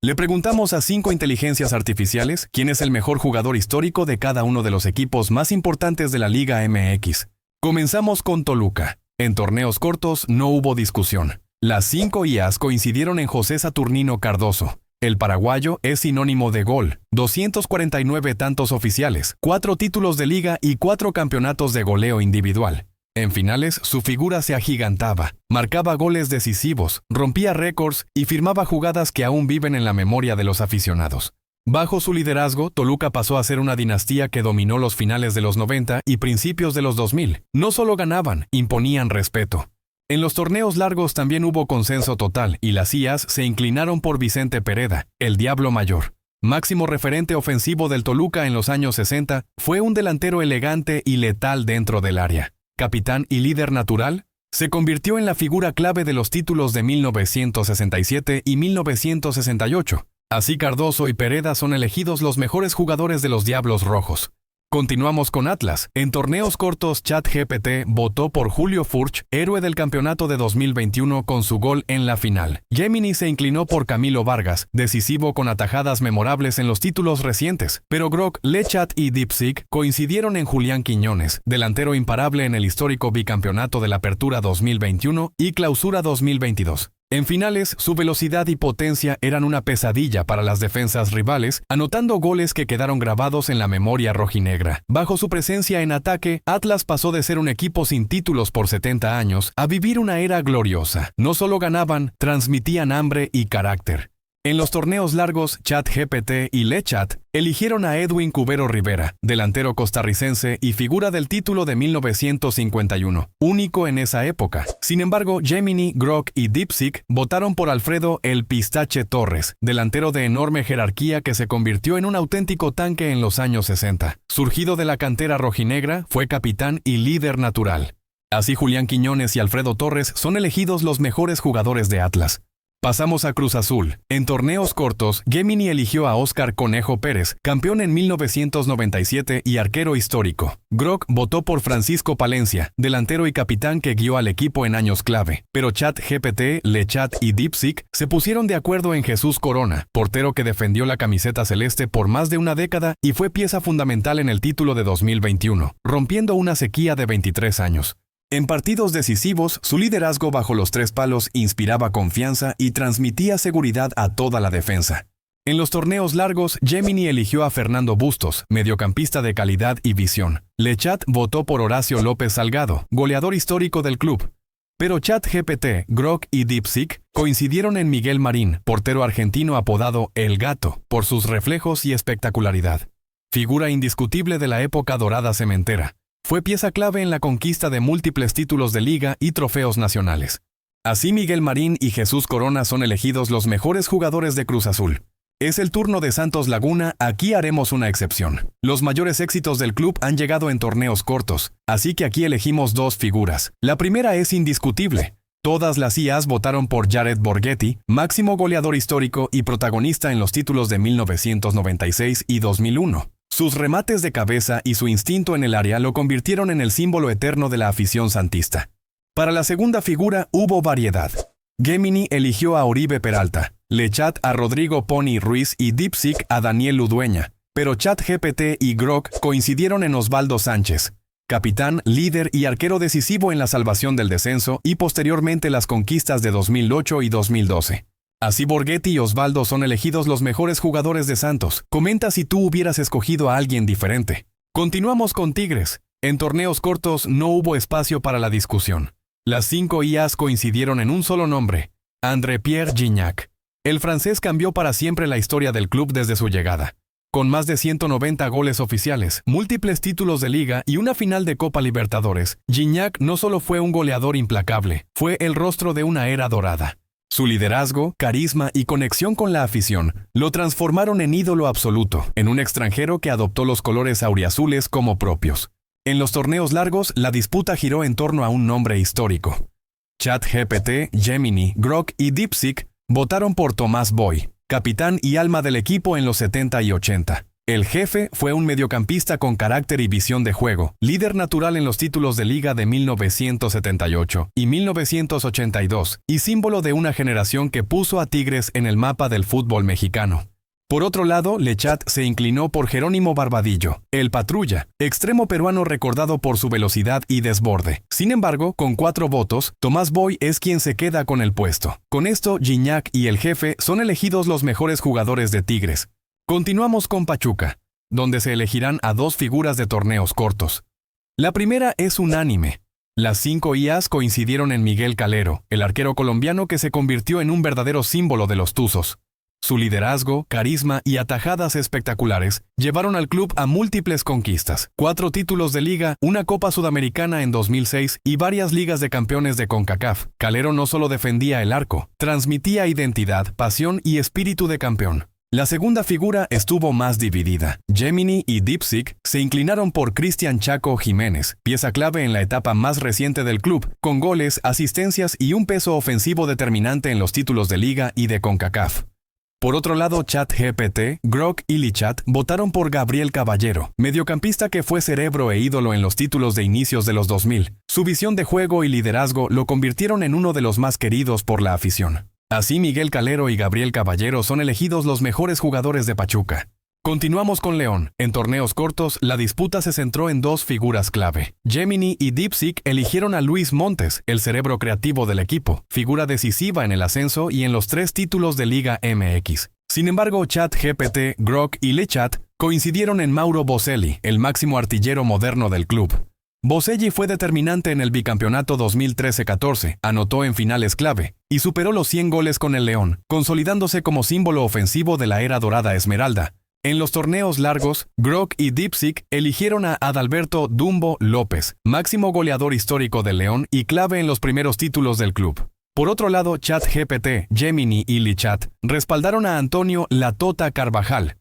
Le preguntamos a 5 inteligencias artificiales quién es el mejor jugador histórico de cada uno de los equipos más importantes de la Liga MX. Comenzamos con Toluca. En torneos cortos no hubo discusión. Las 5 IAs coincidieron en José Saturnino Cardoso. El paraguayo es sinónimo de gol, 249 tantos oficiales, 4 títulos de liga y 4 campeonatos de goleo individual. En finales, su figura se agigantaba, marcaba goles decisivos, rompía récords y firmaba jugadas que aún viven en la memoria de los aficionados. Bajo su liderazgo, Toluca pasó a ser una dinastía que dominó los finales de los 90 y principios de los 2000. No solo ganaban, imponían respeto. En los torneos largos también hubo consenso total y las IAs se inclinaron por Vicente Pereda, el Diablo Mayor. Máximo referente ofensivo del Toluca en los años 60, fue un delantero elegante y letal dentro del área. Capitán y líder natural, se convirtió en la figura clave de los títulos de 1967 y 1968. Así Cardoso y Pereda son elegidos los mejores jugadores de los Diablos Rojos. Continuamos con Atlas. En torneos cortos, ChatGPT votó por Julio Furch, héroe del campeonato de 2021 con su gol en la final. Gemini se inclinó por Camilo Vargas, decisivo con atajadas memorables en los títulos recientes. Pero Grok, LeChat y DeepSeek coincidieron en Julián Quiñones, delantero imparable en el histórico bicampeonato de la Apertura 2021 y Clausura 2022. En finales, su velocidad y potencia eran una pesadilla para las defensas rivales, anotando goles que quedaron grabados en la memoria rojinegra. Bajo su presencia en ataque, Atlas pasó de ser un equipo sin títulos por 70 años a vivir una era gloriosa. No solo ganaban, transmitían hambre y carácter. En los torneos largos, ChatGPT y LeChat eligieron a Edwin Cubero Rivera, delantero costarricense y figura del título de 1951, único en esa época. Sin embargo, Gemini, Grok y DeepSeek votaron por Alfredo El Pistache Torres, delantero de enorme jerarquía que se convirtió en un auténtico tanque en los años 60. Surgido de la cantera rojinegra, fue capitán y líder natural. Así Julián Quiñones y Alfredo Torres son elegidos los mejores jugadores de Atlas. Pasamos a Cruz Azul. En torneos cortos, Gemini eligió a Óscar Conejo Pérez, campeón en 1997 y arquero histórico. Grok votó por Francisco Palencia, delantero y capitán que guió al equipo en años clave. Pero ChatGPT, LeChat y DeepSeek se pusieron de acuerdo en Jesús Corona, portero que defendió la camiseta celeste por más de una década y fue pieza fundamental en el título de 2021, rompiendo una sequía de 23 años. En partidos decisivos, su liderazgo bajo los 3 palos inspiraba confianza y transmitía seguridad a toda la defensa. En los torneos largos, Gemini eligió a Fernando Bustos, mediocampista de calidad y visión. LeChat votó por Horacio López Salgado, goleador histórico del club. Pero ChatGPT, Grok y DeepSeek coincidieron en Miguel Marín, portero argentino apodado El Gato, por sus reflejos y espectacularidad. Figura indiscutible de la época dorada cementera. Fue pieza clave en la conquista de múltiples títulos de liga y trofeos nacionales. Así Miguel Marín y Jesús Corona son elegidos los mejores jugadores de Cruz Azul. Es el turno de Santos Laguna, aquí haremos una excepción. Los mayores éxitos del club han llegado en torneos cortos, así que aquí elegimos 2 figuras. La primera es indiscutible. Todas las IAs votaron por Jared Borghetti, máximo goleador histórico y protagonista en los títulos de 1996 y 2001. Sus remates de cabeza y su instinto en el área lo convirtieron en el símbolo eterno de la afición santista. Para la segunda figura hubo variedad. Gemini eligió a Oribe Peralta, LeChat a Rodrigo Pony Ruiz y DeepSeek a Daniel Ludueña, pero ChatGPT y Grok coincidieron en Osvaldo Sánchez, capitán, líder y arquero decisivo en la salvación del descenso y posteriormente las conquistas de 2008 y 2012. Así Borghetti y Osvaldo son elegidos los mejores jugadores de Santos. Comenta si tú hubieras escogido a alguien diferente. Continuamos con Tigres. En torneos cortos no hubo espacio para la discusión. Las 5 IAs coincidieron en un solo nombre, André-Pierre Gignac. El francés cambió para siempre la historia del club desde su llegada. Con más de 190 goles oficiales, múltiples títulos de liga y una final de Copa Libertadores, Gignac no solo fue un goleador implacable, fue el rostro de una era dorada. Su liderazgo, carisma y conexión con la afición lo transformaron en ídolo absoluto, en un extranjero que adoptó los colores auriazules como propios. En los torneos largos, la disputa giró en torno a un nombre histórico. ChatGPT, Gemini, Grok y DeepSeek votaron por Tomás Boy, capitán y alma del equipo en los 70 y 80. El Jefe fue un mediocampista con carácter y visión de juego, líder natural en los títulos de liga de 1978 y 1982, y símbolo de una generación que puso a Tigres en el mapa del fútbol mexicano. Por otro lado, Lechat se inclinó por Jerónimo Barbadillo, el patrulla, extremo peruano recordado por su velocidad y desborde. Sin embargo, con 4 votos, Tomás Boy es quien se queda con el puesto. Con esto, Gignac y el Jefe son elegidos los mejores jugadores de Tigres. Continuamos con Pachuca, donde se elegirán a 2 figuras de torneos cortos. La primera es unánime. Las 5 IAs coincidieron en Miguel Calero, el arquero colombiano que se convirtió en un verdadero símbolo de los Tuzos. Su liderazgo, carisma y atajadas espectaculares llevaron al club a múltiples conquistas: 4 títulos de liga, una Copa Sudamericana en 2006 y varias ligas de campeones de CONCACAF. Calero no solo defendía el arco, transmitía identidad, pasión y espíritu de campeón. La segunda figura estuvo más dividida. Gemini y Dipsic se inclinaron por Cristian Chaco Jiménez, pieza clave en la etapa más reciente del club, con goles, asistencias y un peso ofensivo determinante en los títulos de liga y de CONCACAF. Por otro lado, ChatGPT, Grok y Lichat votaron por Gabriel Caballero, mediocampista que fue cerebro e ídolo en los títulos de inicios de los 2000. Su visión de juego y liderazgo lo convirtieron en uno de los más queridos por la afición. Así, Miguel Calero y Gabriel Caballero son elegidos los mejores jugadores de Pachuca. Continuamos con León. En torneos cortos, la disputa se centró en 2 figuras clave. Gemini y Dipsic eligieron a Luis Montes, el cerebro creativo del equipo, figura decisiva en el ascenso y en los 3 títulos de Liga MX. Sin embargo, ChatGPT, Grok y Lechat coincidieron en Mauro Boselli, el máximo artillero moderno del club. Boselli fue determinante en el bicampeonato 2013-14, anotó en finales clave y superó los 100 goles con el León, consolidándose como símbolo ofensivo de la era dorada esmeralda. En los torneos largos, Grok y Dipsic eligieron a Adalberto Dumbo López, máximo goleador histórico del León y clave en los primeros títulos del club. Por otro lado, ChatGPT, Gemini y Lichat respaldaron a Antonio La Tota Carvajal,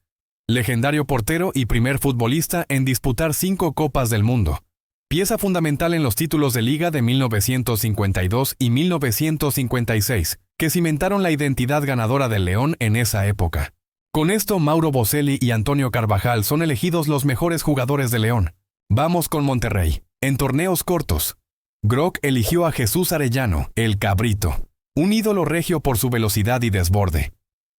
legendario portero y primer futbolista en disputar 5 Copas del Mundo. Pieza fundamental en los títulos de liga de 1952 y 1956, que cimentaron la identidad ganadora del León en esa época. Con esto, Mauro Boselli y Antonio Carvajal son elegidos los mejores jugadores de León. Vamos con Monterrey. En torneos cortos, Grok eligió a Jesús Arellano, el Cabrito, un ídolo regio por su velocidad y desborde.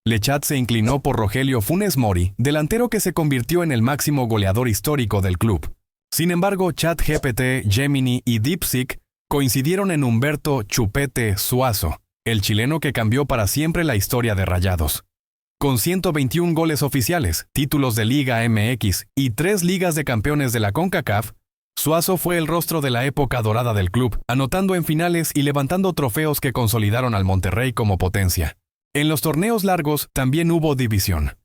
Lechat se inclinó por Rogelio Funes Mori, delantero que se convirtió en el máximo goleador histórico del club. Sin embargo, ChatGPT, Gemini y Dipsic coincidieron en Humberto Chupete Suazo, el chileno que cambió para siempre la historia de Rayados. Con 121 goles oficiales, títulos de Liga MX y 3 ligas de campeones de la CONCACAF, Suazo fue el rostro de la época dorada del club, anotando en finales y levantando trofeos que consolidaron al Monterrey como potencia. En los torneos largos también hubo división.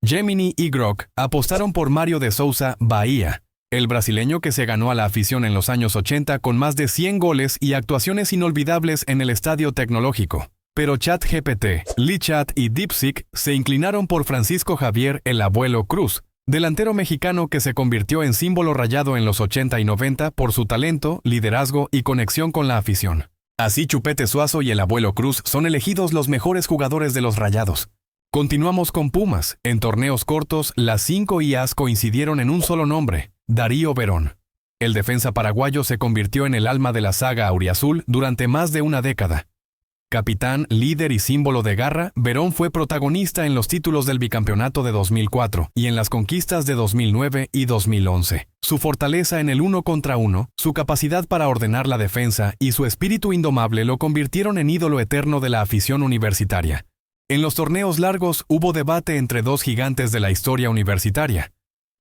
Gemini y Grok apostaron por Mario de Souza Bahía, el brasileño que se ganó a la afición en los años 80 con más de 100 goles y actuaciones inolvidables en el Estadio Tecnológico. Pero ChatGPT, Lichat y Dipsic se inclinaron por Francisco Javier el Abuelo Cruz, delantero mexicano que se convirtió en símbolo rayado en los 80 y 90 por su talento, liderazgo y conexión con la afición. Así, Chupete Suazo y el Abuelo Cruz son elegidos los mejores jugadores de los Rayados. Continuamos con Pumas. En torneos cortos, las 5 IAs coincidieron en un solo nombre: Darío Verón. El defensa paraguayo se convirtió en el alma de la saga auriazul durante más de una década. Capitán, líder y símbolo de garra, Verón fue protagonista en los títulos del bicampeonato de 2004 y en las conquistas de 2009 y 2011. Su fortaleza en el 1 contra 1, su capacidad para ordenar la defensa y su espíritu indomable lo convirtieron en ídolo eterno de la afición universitaria. En los torneos largos hubo debate entre 2 gigantes de la historia universitaria.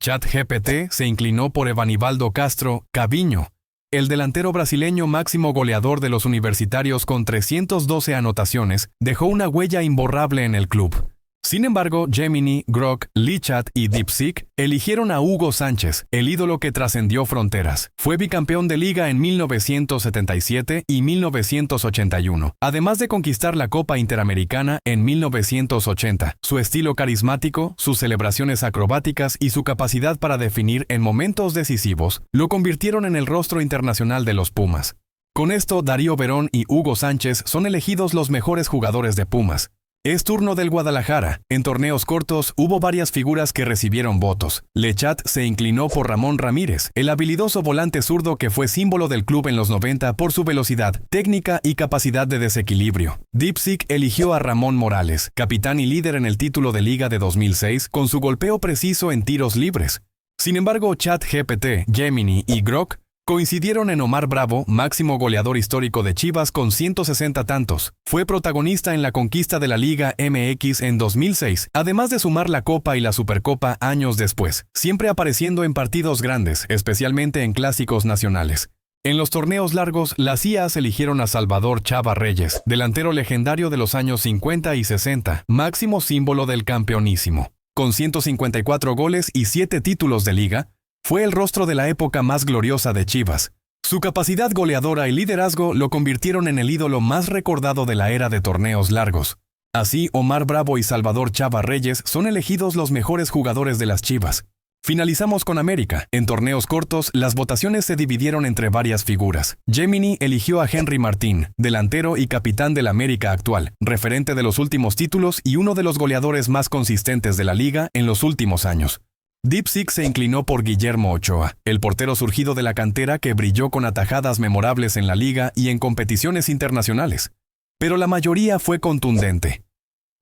ChatGPT se inclinó por Evanibaldo Castro Caviño, el delantero brasileño máximo goleador de los universitarios con 312 anotaciones, dejó una huella imborrable en el club. Sin embargo, Gemini, Grok, Lichat y Dipsic eligieron a Hugo Sánchez, el ídolo que trascendió fronteras. Fue bicampeón de liga en 1977 y 1981, además de conquistar la Copa Interamericana en 1980. Su estilo carismático, sus celebraciones acrobáticas y su capacidad para definir en momentos decisivos lo convirtieron en el rostro internacional de los Pumas. Con esto, Darío Verón y Hugo Sánchez son elegidos los mejores jugadores de Pumas. Es turno del Guadalajara. En torneos cortos hubo varias figuras que recibieron votos. Lechat se inclinó por Ramón Ramírez, el habilidoso volante zurdo que fue símbolo del club en los 90 por su velocidad, técnica y capacidad de desequilibrio. Leipzig eligió a Ramón Morales, capitán y líder en el título de Liga de 2006, con su golpeo preciso en tiros libres. Sin embargo, ChatGPT, Gemini y Grok coincidieron en Omar Bravo, máximo goleador histórico de Chivas con 160 tantos. Fue protagonista en la conquista de la Liga MX en 2006, además de sumar la Copa y la Supercopa años después, siempre apareciendo en partidos grandes, especialmente en clásicos nacionales. En los torneos largos, las IAs eligieron a Salvador Chava Reyes, delantero legendario de los años 50 y 60, máximo símbolo del campeonísimo. Con 154 goles y 7 títulos de liga, fue el rostro de la época más gloriosa de Chivas. Su capacidad goleadora y liderazgo lo convirtieron en el ídolo más recordado de la era de torneos largos. Así, Omar Bravo y Salvador Chava Reyes son elegidos los mejores jugadores de las Chivas. Finalizamos con América. En torneos cortos, las votaciones se dividieron entre varias figuras. Gemini eligió a Henry Martín, delantero y capitán del América actual, referente de los últimos títulos y uno de los goleadores más consistentes de la liga en los últimos años. Leipzig se inclinó por Guillermo Ochoa, el portero surgido de la cantera que brilló con atajadas memorables en la liga y en competiciones internacionales. Pero la mayoría fue contundente.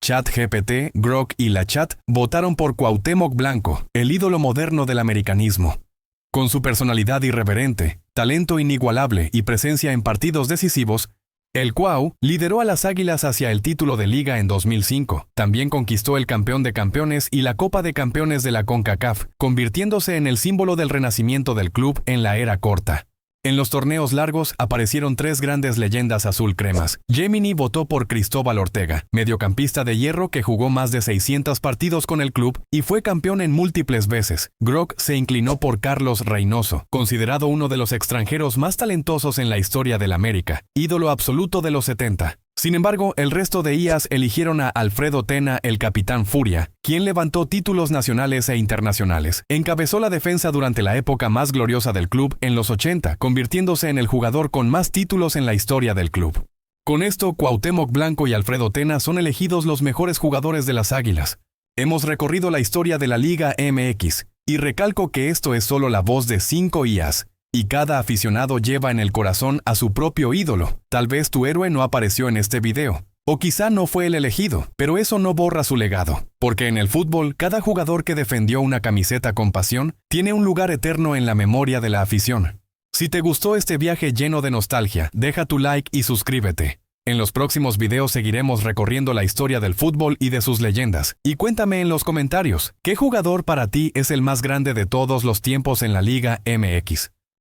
ChatGPT, Grok y Lechat votaron por Cuauhtémoc Blanco, el ídolo moderno del americanismo. Con su personalidad irreverente, talento inigualable y presencia en partidos decisivos, el Cuau lideró a las Águilas hacia el título de Liga en 2005. También conquistó el Campeón de Campeones y la Copa de Campeones de la CONCACAF, convirtiéndose en el símbolo del renacimiento del club en la era corta. En los torneos largos aparecieron 3 grandes leyendas azul cremas. Gemini votó por Cristóbal Ortega, mediocampista de hierro que jugó más de 600 partidos con el club y fue campeón en múltiples veces. Grok se inclinó por Carlos Reynoso, considerado uno de los extranjeros más talentosos en la historia del América, ídolo absoluto de los 70. Sin embargo, el resto de IAs eligieron a Alfredo Tena, el capitán Furia, quien levantó títulos nacionales e internacionales. Encabezó la defensa durante la época más gloriosa del club en los 80, convirtiéndose en el jugador con más títulos en la historia del club. Con esto, Cuauhtémoc Blanco y Alfredo Tena son elegidos los mejores jugadores de las Águilas. Hemos recorrido la historia de la Liga MX, y recalco que esto es solo la voz de 5 IAs. Y cada aficionado lleva en el corazón a su propio ídolo. Tal vez tu héroe no apareció en este video, o quizá no fue el elegido, pero eso no borra su legado. Porque en el fútbol, cada jugador que defendió una camiseta con pasión tiene un lugar eterno en la memoria de la afición. Si te gustó este viaje lleno de nostalgia, deja tu like y suscríbete. En los próximos videos seguiremos recorriendo la historia del fútbol y de sus leyendas. Y cuéntame en los comentarios, ¿qué jugador para ti es el más grande de todos los tiempos en la Liga MX?